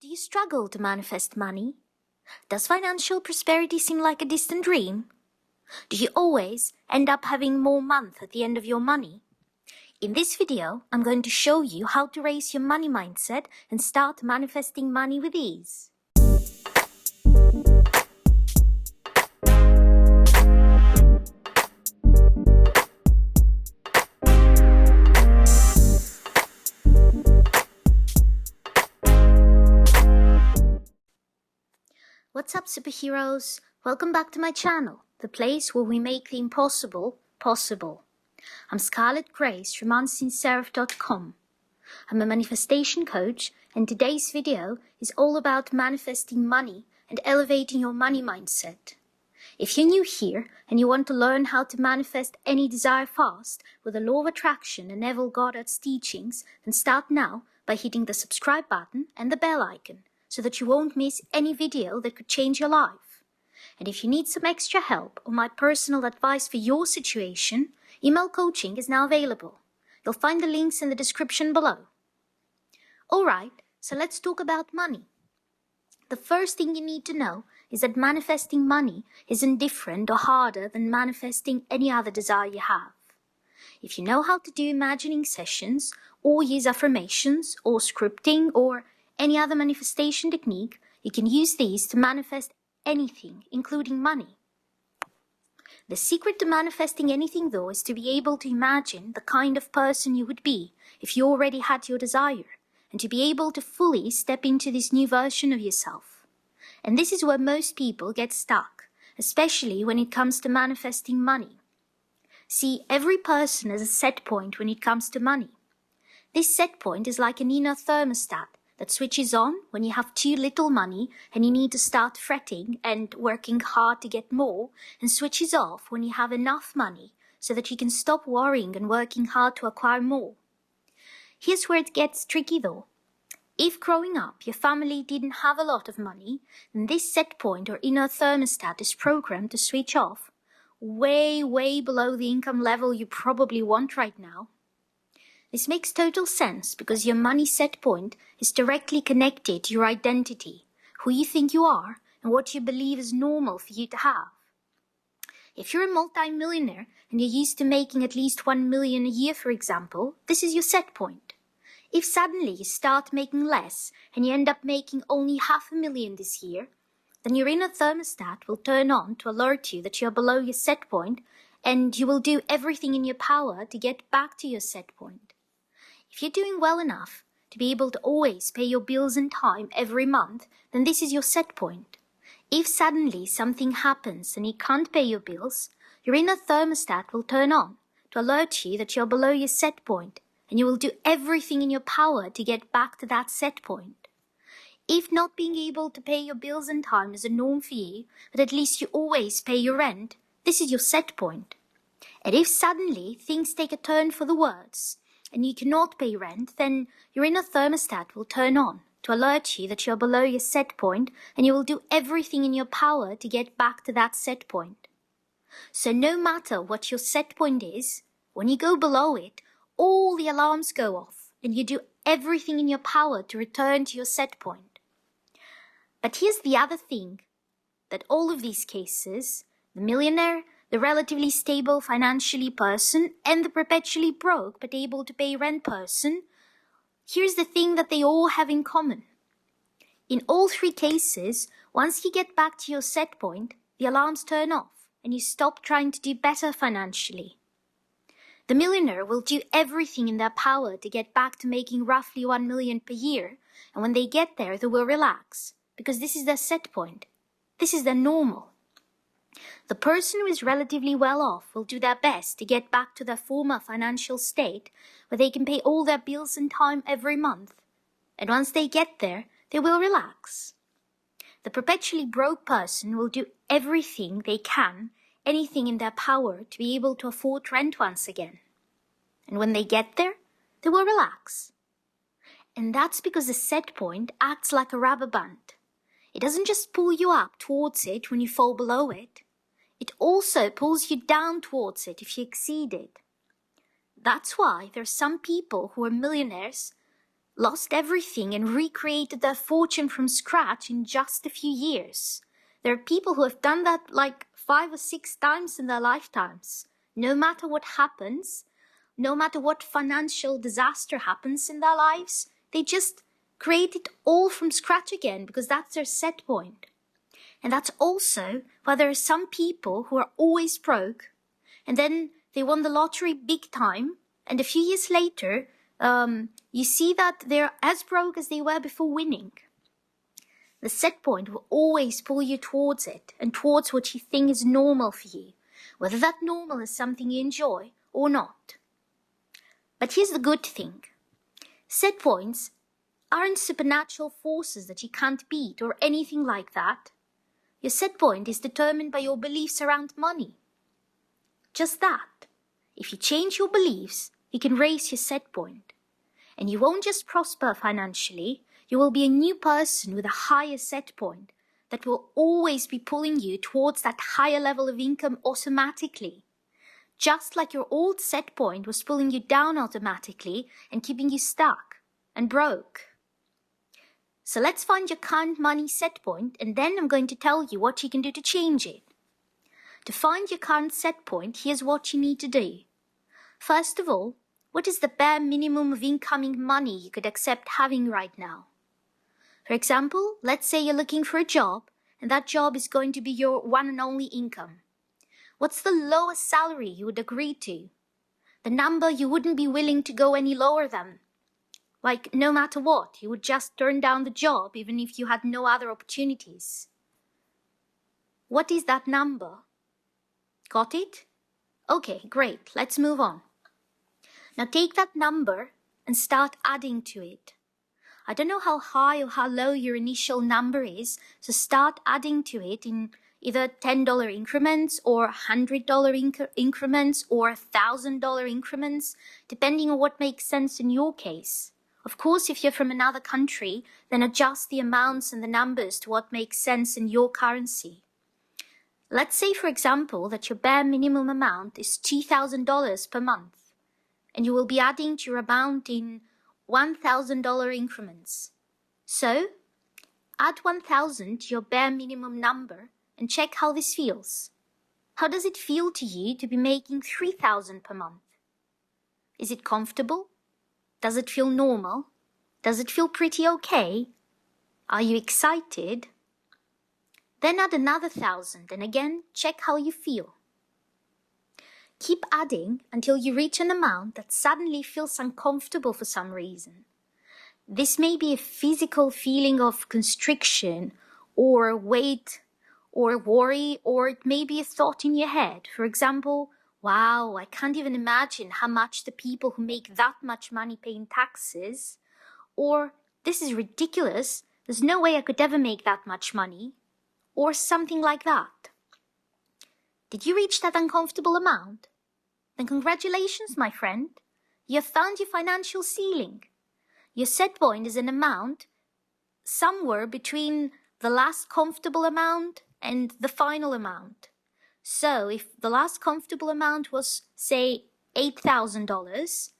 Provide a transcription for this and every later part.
Do you struggle to manifest money? Does financial prosperity seem like a distant dream? Do you always end up having more month at the end of your money? In this video, I'm going to show you how to raise your money mindset and start manifesting money with ease. What's up, superheroes? Welcome back to my channel, the place where we make the impossible possible. I'm Scarlett Grace from UnseenSeraph.com. I'm a manifestation coach, and today's video is all about manifesting money and elevating your money mindset. If you're new here and you want to learn how to manifest any desire fast with the law of attraction and Neville Goddard's teachings, then start now by hitting the subscribe button and the bell icon, so that you won't miss any video that could change your life. And if you need some extra help or my personal advice for your situation, email coaching is now available. You'll find the links in the description below. Alright, so let's talk about money. The first thing you need to know is that manifesting money isn't different or harder than manifesting any other desire you have. If you know how to do imagining sessions, or use affirmations, or scripting, or any other manifestation technique, you can use these to manifest anything, including money. The secret to manifesting anything, though, is to be able to imagine the kind of person you would be if you already had your desire, and to be able to fully step into this new version of yourself. And this is where most people get stuck, especially when it comes to manifesting money. See, every person has a set point when it comes to money. This set point is like an inner thermostat that switches on when you have too little money and you need to start fretting and working hard to get more, and switches off when you have enough money so that you can stop worrying and working hard to acquire more. Here's where it gets tricky though. If growing up your family didn't have a lot of money, then this set point or inner thermostat is programmed to switch off way below the income level you probably want right now. This makes total sense because your money set point is directly connected to your identity, who you think you are, and what you believe is normal for you to have. If you're a multi-millionaire and you're used to making at least 1 million a year, for example, this is your set point. If suddenly you start making less and you end up making only 500,000 this year, then your inner thermostat will turn on to alert you that you're below your set point, and you will do everything in your power to get back to your set point. If you're doing well enough to be able to always pay your bills in time every month, then this is your set point. If suddenly something happens and you can't pay your bills, your inner thermostat will turn on to alert you that you're below your set point, and you will do everything in your power to get back to that set point. If not being able to pay your bills in time is a norm for you, but at least you always pay your rent, this is your set point. And if suddenly things take a turn for the worse, and you cannot pay rent, then your inner thermostat will turn on to alert you that you're below your set point, and you will do everything in your power to get back to that set point. So no matter what your set point is, when you go below it, all the alarms go off, and you do everything in your power to return to your set point. But here's the other thing, that all of these cases, the millionaire, the relatively stable financially person, and the perpetually broke but able to pay rent person, here's the thing that they all have in common. In all three cases, once you get back to your set point, the alarms turn off and you stop trying to do better financially. The millionaire will do everything in their power to get back to making roughly 1 million per year, and when they get there, they will relax, because this is their set point. This is their normal. The person who is relatively well off will do their best to get back to their former financial state where they can pay all their bills in time every month. And once they get there, they will relax. The perpetually broke person will do everything they can, anything in their power, to be able to afford rent once again. And when they get there, they will relax. And that's because the set point acts like a rubber band. It doesn't just pull you up towards it when you fall below it. It also pulls you down towards it if you exceed it. That's why there are some people who are millionaires lost everything and recreated their fortune from scratch in just a few years. There are people who have done that like 5 or 6 times in their lifetimes. No matter what happens, no matter what financial disaster happens in their lives, they just create it all from scratch again because that's their set point. And that's also why there are some people who are always broke and then they won the lottery big time, and a few years later, you see that they're as broke as they were before winning. The set point will always pull you towards it and towards what you think is normal for you, whether that normal is something you enjoy or not. But here's the good thing. Set points aren't supernatural forces that you can't beat or anything like that. Your set point is determined by your beliefs around money. Just that. If you change your beliefs, you can raise your set point. And you won't just prosper financially, you will be a new person with a higher set point that will always be pulling you towards that higher level of income automatically. Just like your old set point was pulling you down automatically and keeping you stuck and broke. So let's find your current money set point, and then I'm going to tell you what you can do to change it. To find your current set point, here's what you need to do. First of all, what is the bare minimum of incoming money you could accept having right now? For example, let's say you're looking for a job, and that job is going to be your one and only income. What's the lowest salary you would agree to? The number you wouldn't be willing to go any lower than? Like, no matter what, you would just turn down the job even if you had no other opportunities. What is that number? Got it? Okay, great. Let's move on. Now take that number and start adding to it. I don't know how high or how low your initial number is, so start adding to it in either $10 increments or $100 increments or $1,000 increments, depending on what makes sense in your case. Of course, if you're from another country, then adjust the amounts and the numbers to what makes sense in your currency. Let's say, for example, that your bare minimum amount is $2,000 per month, and you will be adding to your amount in $1,000 increments. So, add 1,000 to your bare minimum number and check how this feels. How does it feel to you to be making $3,000 per month? Is it comfortable? Does it feel normal? Does it feel pretty okay? Are you excited? Then add another 1,000 and again check how you feel. Keep adding until you reach an amount that suddenly feels uncomfortable for some reason. This may be a physical feeling of constriction or weight or worry, or it may be a thought in your head. For example, wow, I can't even imagine how much the people who make that much money pay in taxes. Or, this is ridiculous, there's no way I could ever make that much money. Or something like that. Did you reach that uncomfortable amount? Then congratulations, my friend. You have found your financial ceiling. Your set point is an amount somewhere between the last comfortable amount and the final amount. So if the last comfortable amount was, say, $8,000,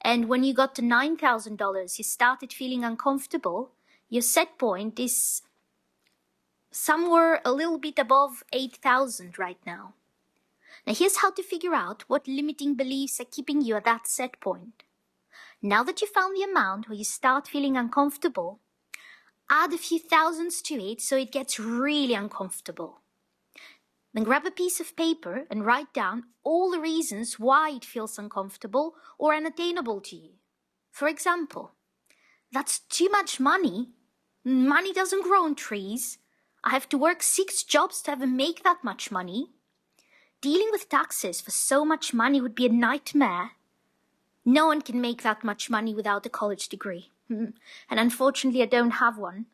and when you got to $9,000 you started feeling uncomfortable, your set point is somewhere a little bit above 8,000 right now. Now here's how to figure out what limiting beliefs are keeping you at that set point. Now that you found the amount where you start feeling uncomfortable, add a few thousands to it so it gets really uncomfortable. Then grab a piece of paper and write down all the reasons why it feels uncomfortable or unattainable to you. For example, that's too much money. Money doesn't grow on trees. I have to work 6 jobs to ever make that much money. Dealing with taxes for so much money would be a nightmare. No one can make that much money without a college degree. And unfortunately, I don't have one.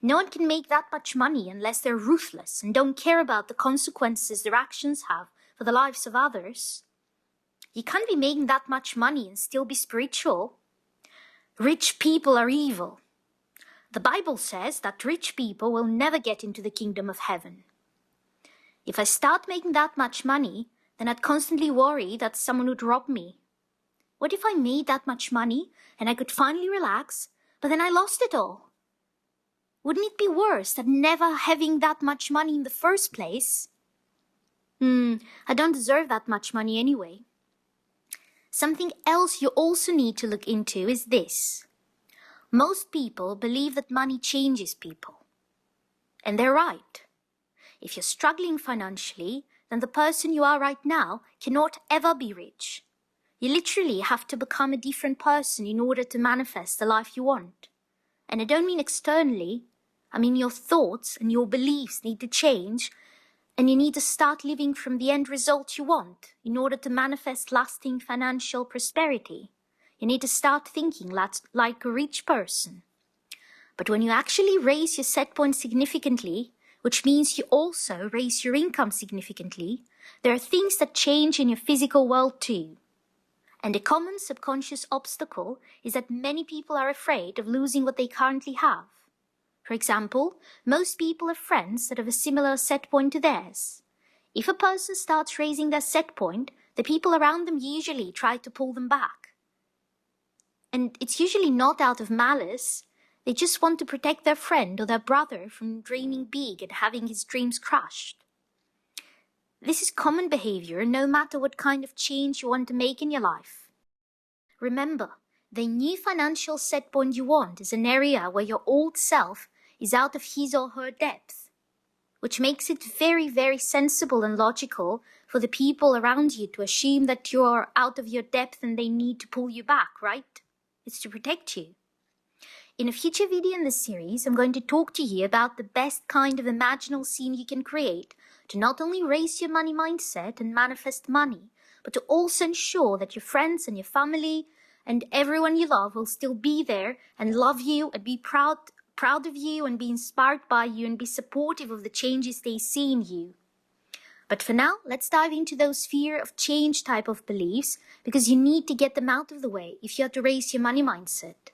No one can make that much money unless they're ruthless and don't care about the consequences their actions have for the lives of others. You can't be making that much money and still be spiritual. Rich people are evil. The Bible says that rich people will never get into the kingdom of heaven. If I start making that much money, then I'd constantly worry that someone would rob me. What if I made that much money and I could finally relax, but then I lost it all? Wouldn't it be worse than never having that much money in the first place? I don't deserve that much money anyway. Something else you also need to look into is this. Most people believe that money changes people. And they're right. If you're struggling financially, then the person you are right now cannot ever be rich. You literally have to become a different person in order to manifest the life you want. And I don't mean externally. I mean your thoughts and your beliefs need to change, and you need to start living from the end result you want in order to manifest lasting financial prosperity. You need to start thinking like a rich person. But when you actually raise your set point significantly, which means you also raise your income significantly, there are things that change in your physical world too. And a common subconscious obstacle is that many people are afraid of losing what they currently have. For example, most people have friends that have a similar set point to theirs. If a person starts raising their set point, the people around them usually try to pull them back. And it's usually not out of malice. They just want to protect their friend or their brother from dreaming big and having his dreams crushed. This is common behavior no matter what kind of change you want to make in your life. Remember, the new financial set point you want is an area where your old self is out of his or her depth, which makes it very, very sensible and logical for the people around you to assume that you're out of your depth and they need to pull you back, right? It's to protect you. In a future video in this series, I'm going to talk to you about the best kind of imaginal scene you can create to not only raise your money mindset and manifest money, but to also ensure that your friends and your family and everyone you love will still be there and love you and be proud of you and be inspired by you and be supportive of the changes they see in you. But for now, let's dive into those fear of change type of beliefs, because you need to get them out of the way if you have to raise your money mindset.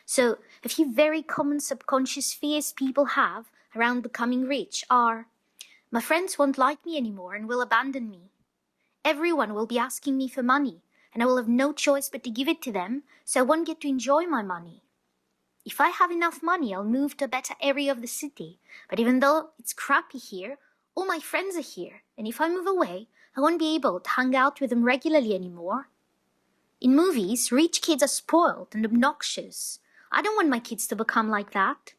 So, a few very common subconscious fears people have around becoming rich are: my friends won't like me anymore and will abandon me. Everyone will be asking me for money, and I will have no choice but to give it to them, so I won't get to enjoy my money. If I have enough money, I'll move to a better area of the city, but even though it's crappy here, all my friends are here, and if I move away, I won't be able to hang out with them regularly anymore. In movies, rich kids are spoiled and obnoxious. I don't want my kids to become like that.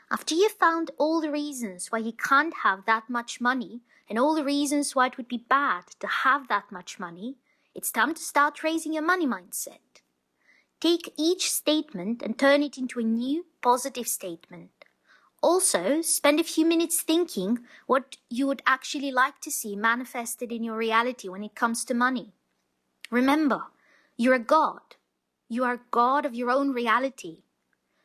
After you've found all the reasons why you can't have that much money and all the reasons why it would be bad to have that much money, it's time to start raising your money mindset. Take each statement and turn it into a new, positive statement. Also, spend a few minutes thinking what you would actually like to see manifested in your reality when it comes to money. Remember, you're a god. You are God of your own reality.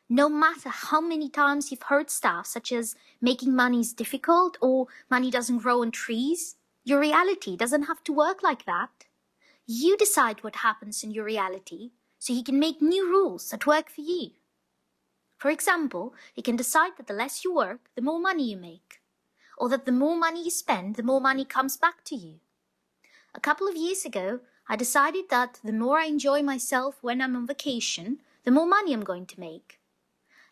No matter how many times you've heard stuff such as making money is difficult or money doesn't grow on trees, your reality doesn't have to work like that. You decide what happens in your reality so you can make new rules that work for you. For example, you can decide that the less you work, the more money you make, or that the more money you spend, the more money comes back to you. A couple of years ago, I decided that the more I enjoy myself when I'm on vacation, the more money I'm going to make.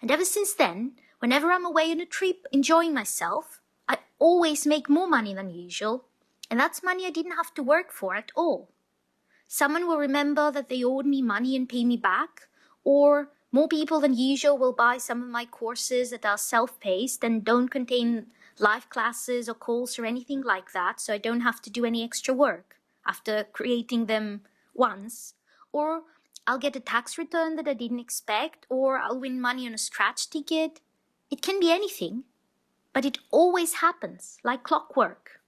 And ever since then, whenever I'm away on a trip enjoying myself, I always make more money than usual, and that's money I didn't have to work for at all. Someone will remember that they owed me money and pay me back, or more people than usual will buy some of my courses that are self-paced and don't contain live classes or calls or anything like that, so I don't have to do any extra work after creating them once. Or I'll get a tax return that I didn't expect, or I'll win money on a scratch ticket. It can be anything, but it always happens, like clockwork.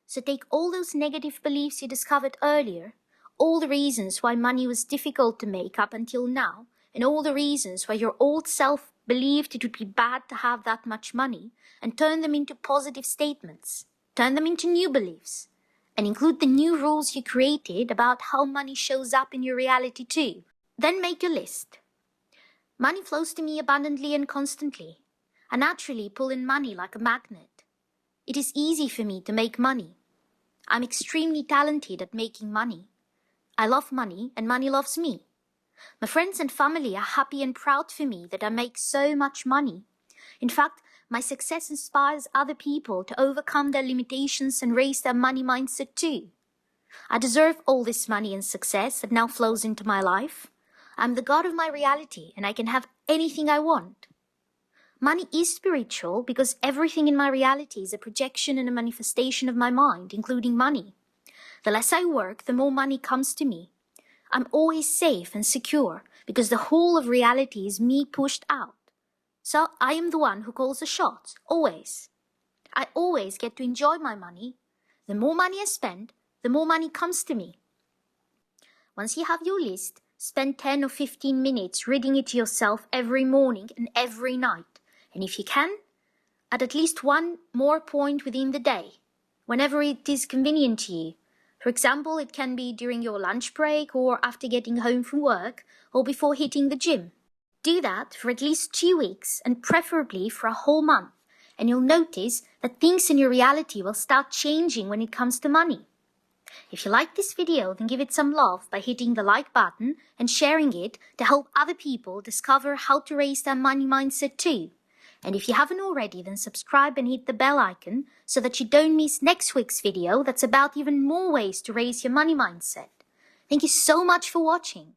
So take all those negative beliefs you discovered earlier, all the reasons why money was difficult to make up until now, and all the reasons why your old self believed it would be bad to have that much money, and turn them into positive statements. Turn them into new beliefs, and include the new rules you created about how money shows up in your reality too. Then make your list. Money flows to me abundantly and constantly. I naturally pull in money like a magnet. It is easy for me to make money. I'm extremely talented at making money. I love money and money loves me. My friends and family are happy and proud for me that I make so much money. In fact, my success inspires other people to overcome their limitations and raise their money mindset too. I deserve all this money and success that now flows into my life. I'm the god of my reality and I can have anything I want. Money is spiritual because everything in my reality is a projection and a manifestation of my mind, including money. The less I work, the more money comes to me. I'm always safe and secure because the whole of reality is me pushed out. So I am the one who calls the shots, always. I always get to enjoy my money. The more money I spend, the more money comes to me. Once you have your list, spend 10 or 15 minutes reading it to yourself every morning and every night. And if you can, at least one more point within the day, whenever it is convenient to you. For example, it can be during your lunch break or after getting home from work or before hitting the gym. Do that for at least 2 weeks and preferably for a whole month, and you'll notice that things in your reality will start changing when it comes to money. If you like this video, then give it some love by hitting the like button and sharing it to help other people discover how to raise their money mindset too. And if you haven't already, then subscribe and hit the bell icon so that you don't miss next week's video that's about even more ways to raise your money mindset. Thank you so much for watching.